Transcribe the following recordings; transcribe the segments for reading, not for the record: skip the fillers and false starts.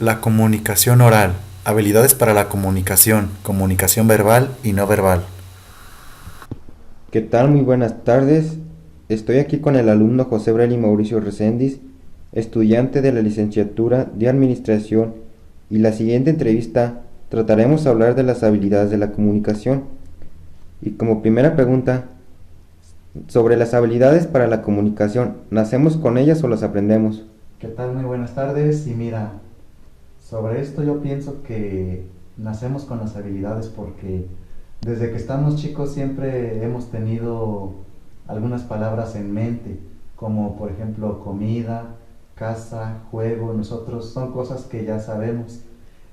La comunicación oral. Habilidades para la comunicación. Comunicación verbal y no verbal. ¿Qué tal? Muy buenas tardes. Estoy aquí con el alumno José Breli Mauricio Recendis, estudiante de la licenciatura de Administración, y la siguiente entrevista trataremos de hablar de las habilidades de la comunicación. Y como primera pregunta, sobre las habilidades para la comunicación, ¿nacemos con ellas o las aprendemos? ¿Qué tal? Muy buenas tardes. Y mira, sobre esto yo pienso que nacemos con las habilidades porque desde que estamos chicos siempre hemos tenido algunas palabras en mente, como por ejemplo comida, casa, juego. Nosotros son cosas que ya sabemos.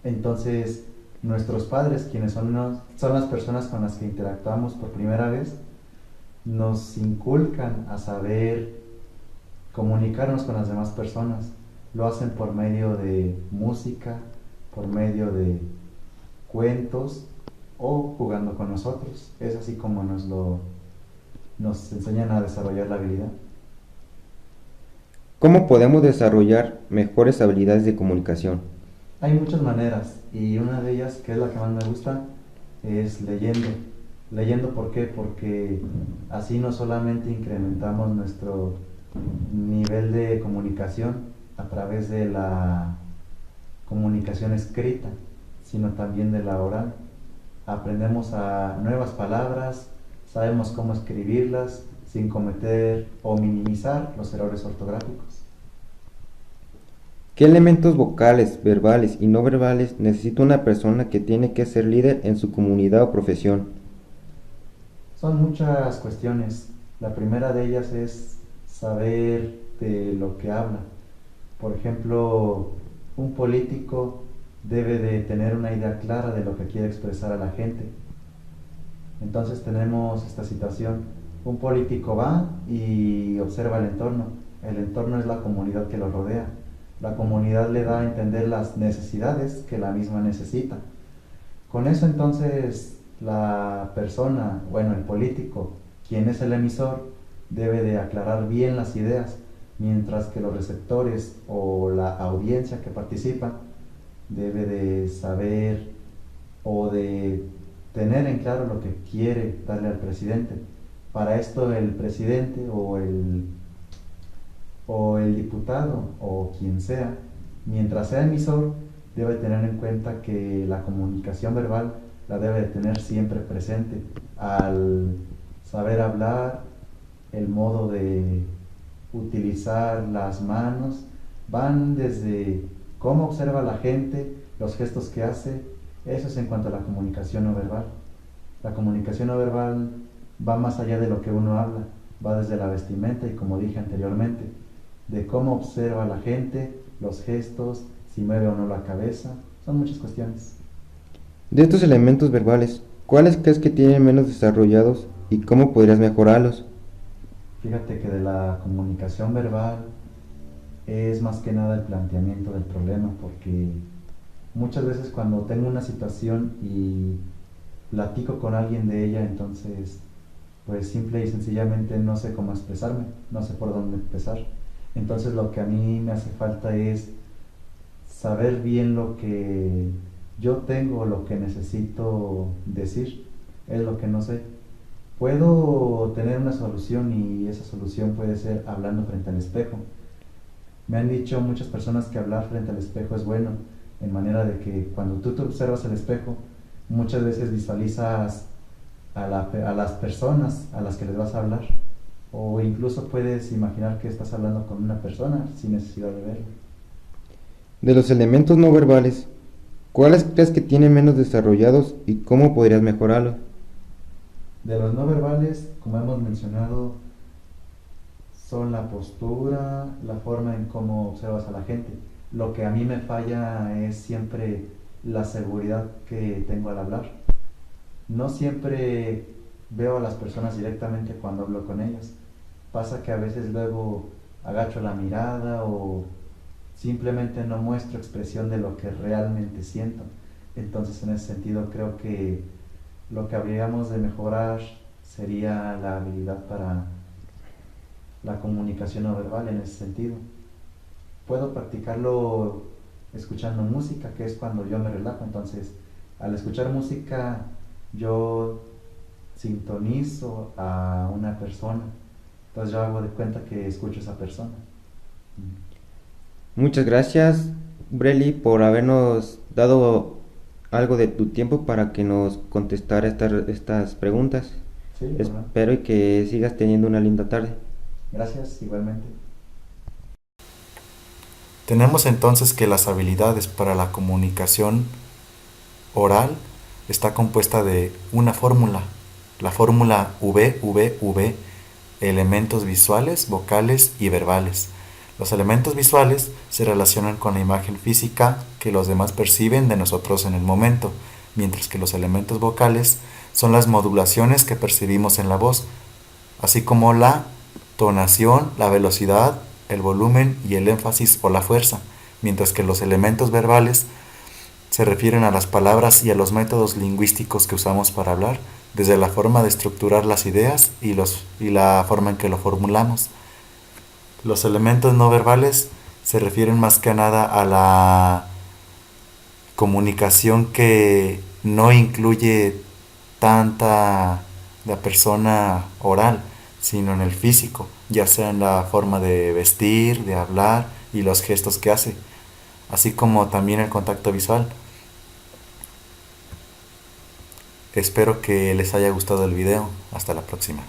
Entonces, nuestros padres, quienes son las personas con las que interactuamos por primera vez, nos inculcan a saber comunicarnos con las demás personas. Lo hacen por medio de música, por medio de cuentos o jugando con nosotros. Es así como nos enseñan a desarrollar la habilidad. ¿Cómo podemos desarrollar mejores habilidades de comunicación? Hay muchas maneras y una de ellas, que es la que más me gusta, es leyendo. Leyendo, ¿por qué? Porque así no solamente incrementamos nuestro nivel de comunicación a través de la comunicación escrita, sino también de la oral. Aprendemos a nuevas palabras, sabemos cómo escribirlas sin cometer o minimizar los errores ortográficos. ¿Qué elementos vocales, verbales y no verbales necesita una persona que tiene que ser líder en su comunidad o profesión? Son muchas cuestiones. La primera de ellas es saber de lo que habla. Por ejemplo, un político debe de tener una idea clara de lo que quiere expresar a la gente. Entonces tenemos esta situación. Un político va y observa el entorno. El entorno es la comunidad que lo rodea. La comunidad le da a entender las necesidades que la misma necesita. Con eso entonces la persona, bueno, el político, quien es el emisor, debe de aclarar bien las ideas, mientras que los receptores o la audiencia que participa debe de saber o de tener en claro lo que quiere darle al presidente. Para esto el presidente o el diputado o quien sea, mientras sea emisor, debe tener en cuenta que la comunicación verbal la debe de tener siempre presente al saber hablar, el modo de utilizar las manos, van desde cómo observa la gente, los gestos que hace. Eso es en cuanto a la comunicación no verbal. La comunicación no verbal va más allá de lo que uno habla, va desde la vestimenta y, como dije anteriormente, de cómo observa la gente, los gestos, si mueve o no la cabeza. Son muchas cuestiones. De estos elementos verbales, ¿cuáles crees que tienen menos desarrollados y cómo podrías mejorarlos? Fíjate que de la comunicación verbal es más que nada el planteamiento del problema, porque muchas veces cuando tengo una situación y platico con alguien de ella, entonces pues simple y sencillamente no sé cómo expresarme, no sé por dónde empezar. Entonces lo que a mí me hace falta es saber bien lo que yo tengo, lo que necesito decir, es lo que no sé. Puedo tener una solución y esa solución puede ser hablando frente al espejo. Me han dicho muchas personas que hablar frente al espejo es bueno, en manera de que cuando tú te observas el espejo, muchas veces visualizas a las personas a las que les vas a hablar, o incluso puedes imaginar que estás hablando con una persona sin necesidad de verla. De los elementos no verbales, ¿cuáles crees que tienen menos desarrollados y cómo podrías mejorarlos? De los no verbales, como hemos mencionado, son la postura, la forma en cómo observas a la gente. Lo que a mí me falla es siempre la seguridad que tengo al hablar. No siempre veo a las personas directamente cuando hablo con ellas. Pasa que a veces luego agacho la mirada o simplemente no muestro expresión de lo que realmente siento. Entonces, en ese sentido, creo que lo que habríamos de mejorar sería la habilidad para la comunicación no verbal en ese sentido. Puedo practicarlo escuchando música, que es cuando yo me relajo. Entonces, al escuchar música, yo sintonizo a una persona. Entonces yo hago de cuenta que escucho a esa persona. Muchas gracias, Breli, por habernos dado algo de tu tiempo para que nos contestara estas preguntas. Sí, ¿verdad? Espero y que sigas teniendo una linda tarde. Gracias, igualmente. Tenemos entonces que las habilidades para la comunicación oral está compuesta de una fórmula, la fórmula VVV, elementos visuales, vocales y verbales. Los elementos visuales se relacionan con la imagen física que los demás perciben de nosotros en el momento, mientras que los elementos vocales son las modulaciones que percibimos en la voz, así como la tonación, la velocidad, el volumen y el énfasis o la fuerza, mientras que los elementos verbales se refieren a las palabras y a los métodos lingüísticos que usamos para hablar, desde la forma de estructurar las ideas y la forma en que lo formulamos. Los elementos no verbales se refieren más que nada a la comunicación que no incluye tanta la persona oral, sino en el físico, ya sea en la forma de vestir, de hablar y los gestos que hace, así como también el contacto visual. Espero que les haya gustado el video. Hasta la próxima.